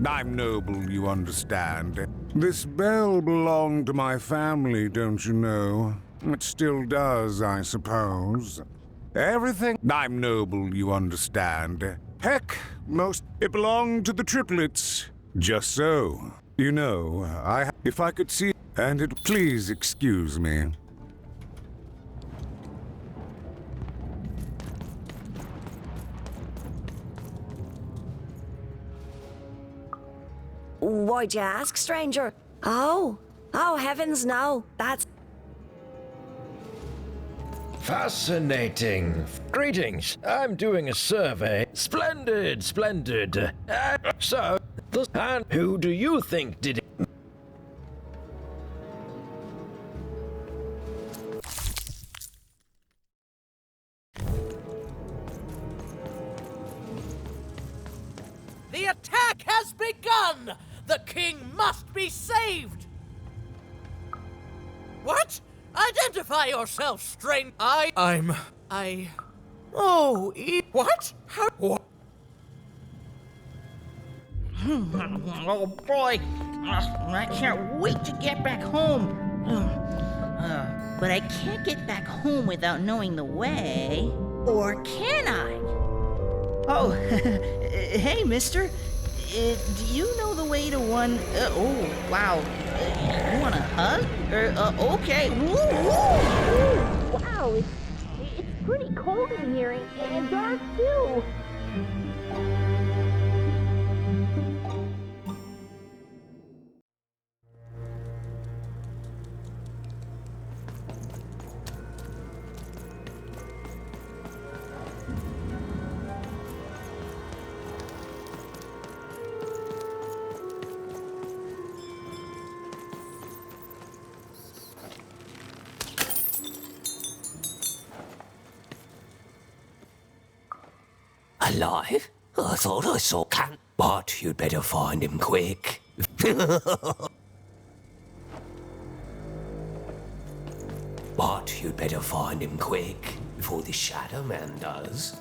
I'm noble, you understand. This bell belonged to my family, don't you know? It still does, I suppose. Everything. I'm noble, you understand. Heck, it belonged to the triplets. Just so. You know, if I could see... And please excuse me. Why'd you ask, stranger? Oh, heavens no. That's... Fascinating. Greetings. I'm doing a survey. Splendid, splendid. And who do you think did it? The attack has begun! The king must be saved! What? Identify yourself, stranger. What? How? What? Oh boy, I can't wait to get back home. But I can't get back home without knowing the way. Or can I? Oh, hey, mister. Do you know the way to one... oh, wow. You want a hug? Okay. Wow, it's pretty cold in here and dark too. Alive? I thought I saw Cat, but you'd better find him quick. But you'd better find him quick before the Shadow Man does.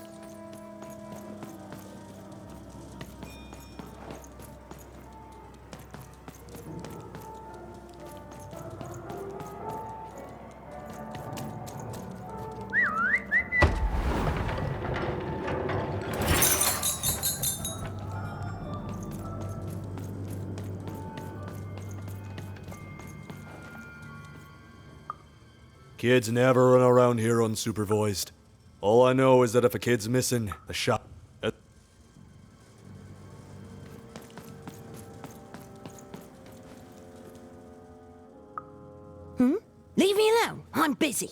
Kids never run around here unsupervised. All I know is that if a kid's missing, the shot... Leave me alone. I'm busy.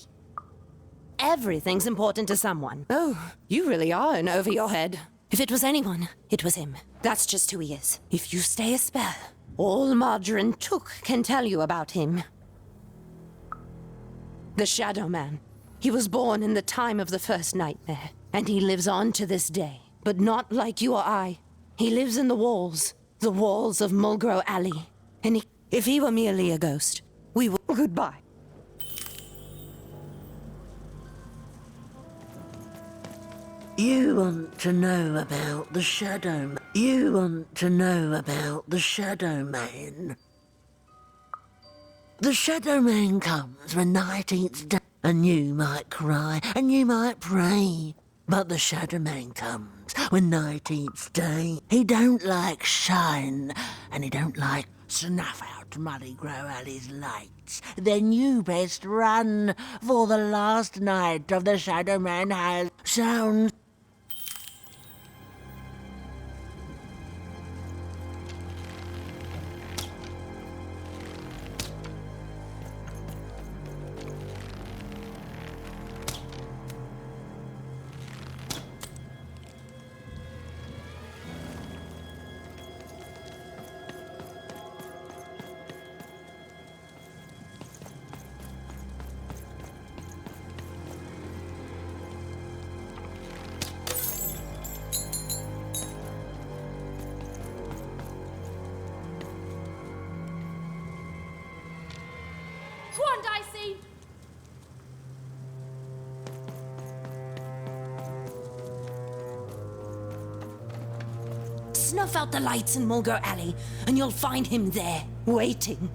Everything's important to someone. Oh, you really are in over your head. If it was anyone, it was him. That's just who he is. If you stay a spell, all Margarine Took can tell you about him. The Shadow Man. He was born in the time of the first nightmare, and he lives on to this day. But not like you or I. He lives in the walls of Mulgrew Alley. And if he were merely a ghost, we would... Goodbye. You want to know about the Shadow Man. You want to know about the Shadow Man. The Shadow Man comes when night eats day, and you might cry, and you might pray. But the Shadow Man comes when night eats day. He don't like shine, and he don't like snuff out Mulgrew Alley's lights. Then you best run, for the last night of the Shadow Man has sounds. snuff out the lights in Mulgar Alley, and you'll find him there, waiting.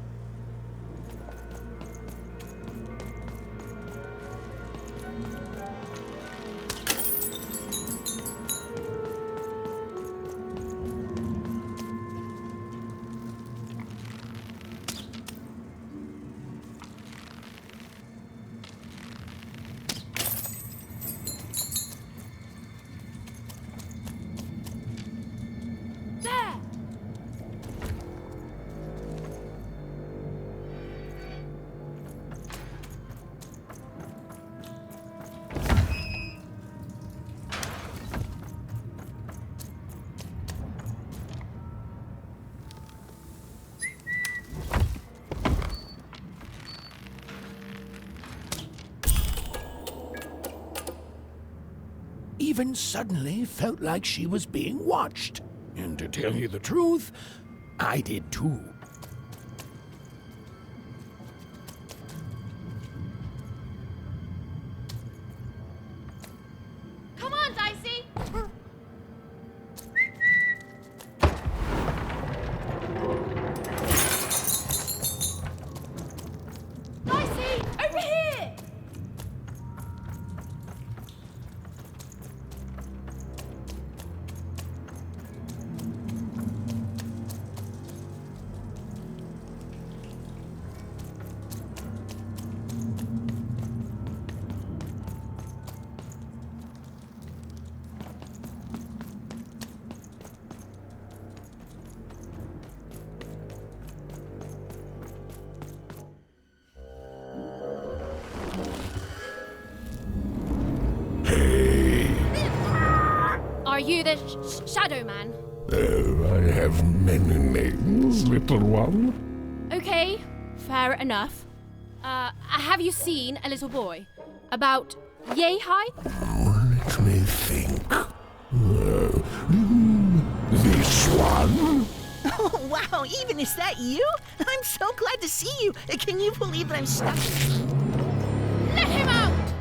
Even suddenly felt like she was being watched. And to tell you the truth, I did too. Come on, Dicey! Dicey, over here! Are you the Shadow Man? Oh, I have many names, little one. Okay, fair enough. Have you seen a little boy? About yay high? Let me think. This one? Oh, wow, even is that you? I'm so glad to see you. Can you believe that I'm stuck? Let him out!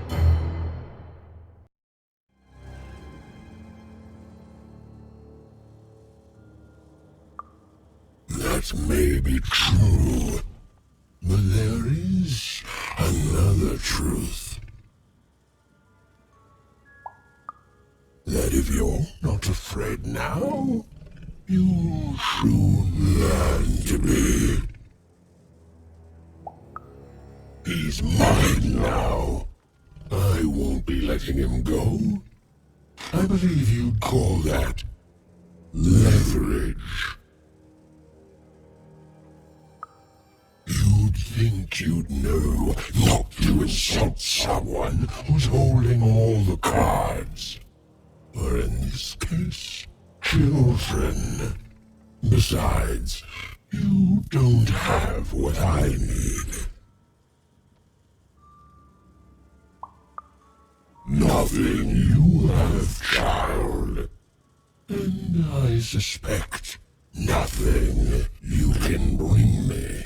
That may be true, but there is another truth. That if you're not afraid now, you'll soon learn to be. He's mine now. I won't be letting him go. I believe you'd call that leverage. You'd think you'd know not to insult someone who's holding all the cards. Or in this case, children. Besides, you don't have what I need. Nothing you have, child. And I suspect nothing you can bring me.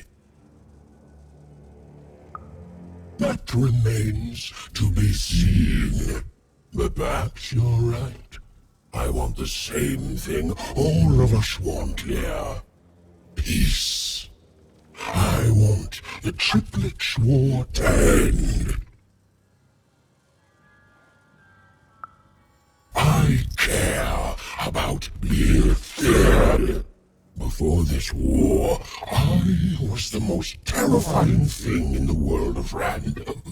That remains to be seen. But perhaps you're right. I want the same thing all of us want here. Peace. I want the Triplets' war to end. I care about being feared. Before this war, I was the most terrifying thing in the world of random.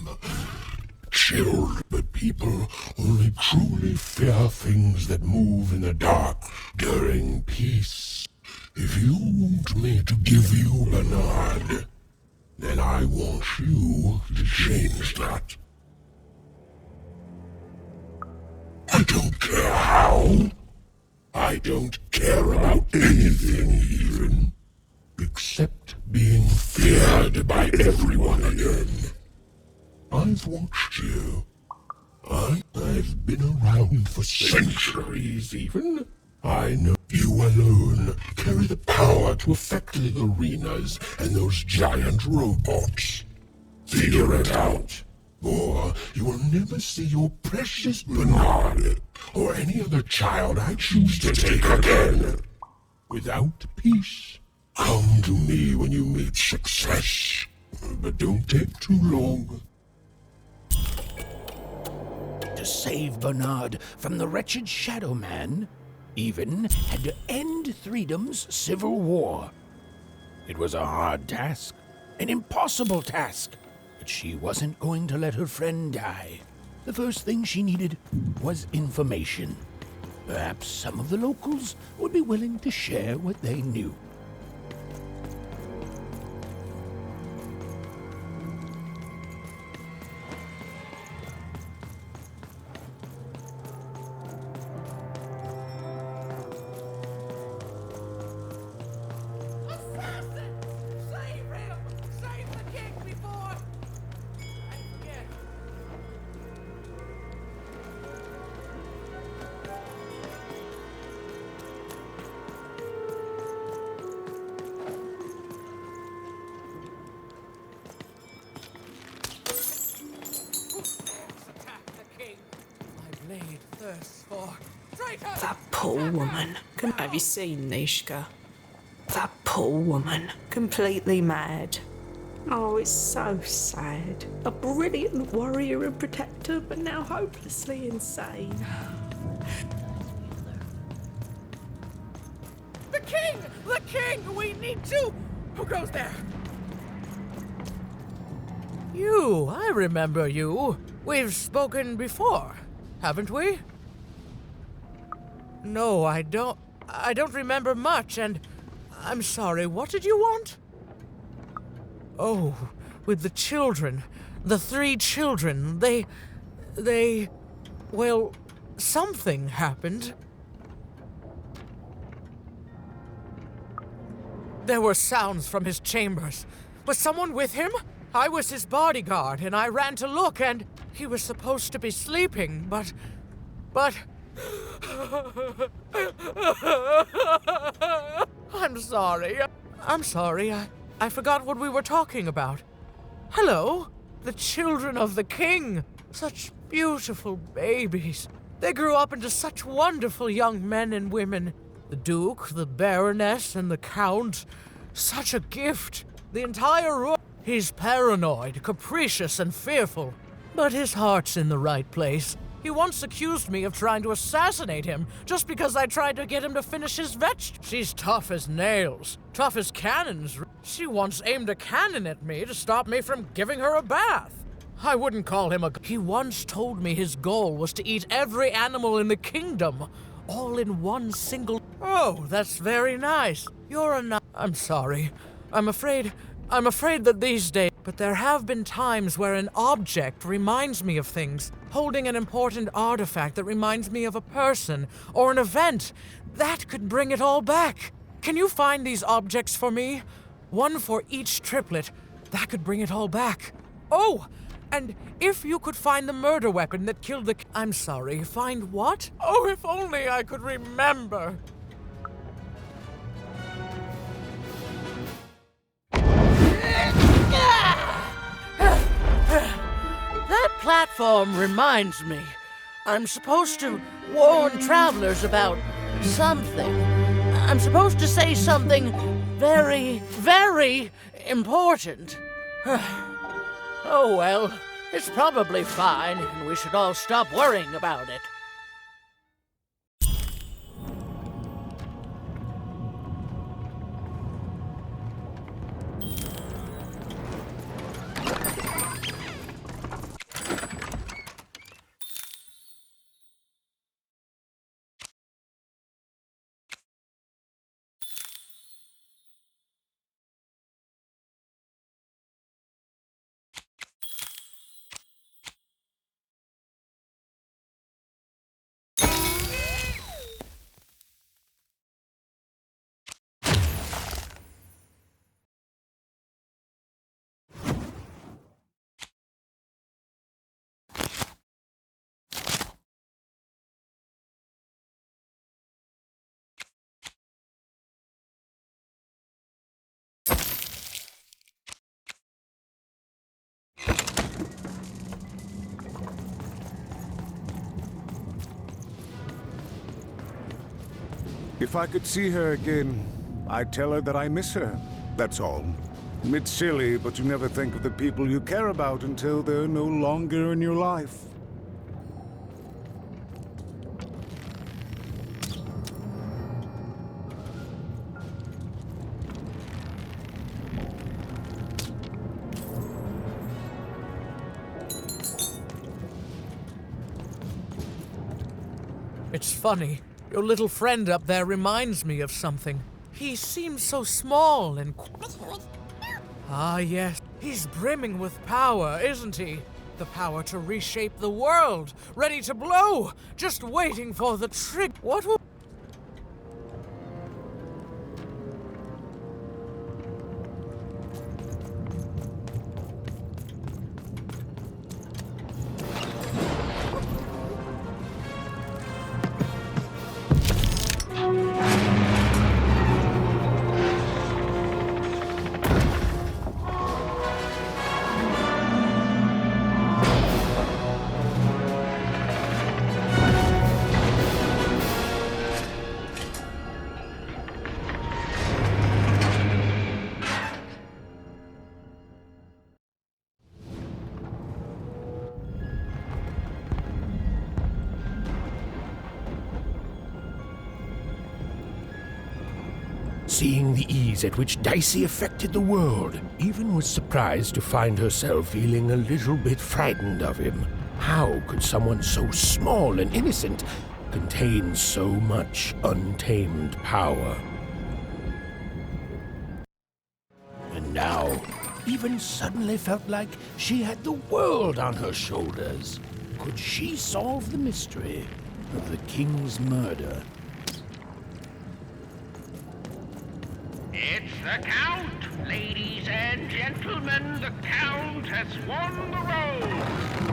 Chilled, but people only truly fear things that move in the dark during peace. If you want me to give you a nod, then I want you to change that. I don't care how. I don't care about anything even, except being feared by everyone again. I've watched you. I've been around for centuries even. I know you alone carry the power to affect the arenas and those giant robots. Figure it out, or you will never see your precious Bernard or any other child I choose to take again. without peace. Come to me when you meet success, but don't take too long. To save Bernard from the wretched Shadow Man, even had to end Threedom's civil war. It was a hard task, an impossible task, but she wasn't going to let her friend die. The first thing she needed was information. Perhaps some of the locals would be willing to share what they knew. That poor woman. Have you seen Nishka? That poor woman. Completely mad. Oh, it's so sad. A brilliant warrior and protector, but now hopelessly insane. The king! The king! We need to... Who goes there? You, I remember you. We've spoken before, haven't we? No, I don't remember much, and I'm sorry, what did you want? Oh, with the children. The 3 children, well, something happened. There were sounds from his chambers. Was someone with him? I was his bodyguard, and I ran to look, and he was supposed to be sleeping, but... I'm sorry. I forgot what we were talking about. Hello? The children of the king. Such beautiful babies. They grew up into such wonderful young men and women. The Duke, the Baroness, and the Count. Such a gift. The entire room. He's paranoid, capricious, and fearful. But his heart's in the right place. He once accused me of trying to assassinate him just because I tried to get him to finish his She's tough as nails, tough as cannons. She once aimed a cannon at me to stop me from giving her a bath. I wouldn't call him a... He once told me his goal was to eat every animal in the kingdom, all in one single... Oh, that's very nice. You're a... I'm sorry. I'm afraid that these days... But there have been times where an object reminds me of things. Holding an important artifact that reminds me of a person or an event. That could bring it all back. Can you find these objects for me? One for each triplet. That could bring it all back. Oh, and if you could find the murder weapon that killed the... I'm sorry, find what? Oh, if only I could remember. That platform reminds me. I'm supposed to warn travelers about something. I'm supposed to say something very, very important. Oh well, it's probably fine, and we should all stop worrying about it. If I could see her again, I'd tell her that I miss her. That's all. It's silly, but you never think of the people you care about until they're no longer in your life. It's funny. Your little friend up there reminds me of something. He seems so small and... Ah, yes. He's brimming with power, isn't he? The power to reshape the world. Ready to blow. Just waiting for the trick. What will... Seeing the ease at which Dicey affected the world, Even was surprised to find herself feeling a little bit frightened of him. How could someone so small and innocent contain so much untamed power? And now, Even suddenly felt like she had the world on her shoulders. Could she solve the mystery of the king's murder? It's the Count! Ladies and gentlemen, the Count has won the road!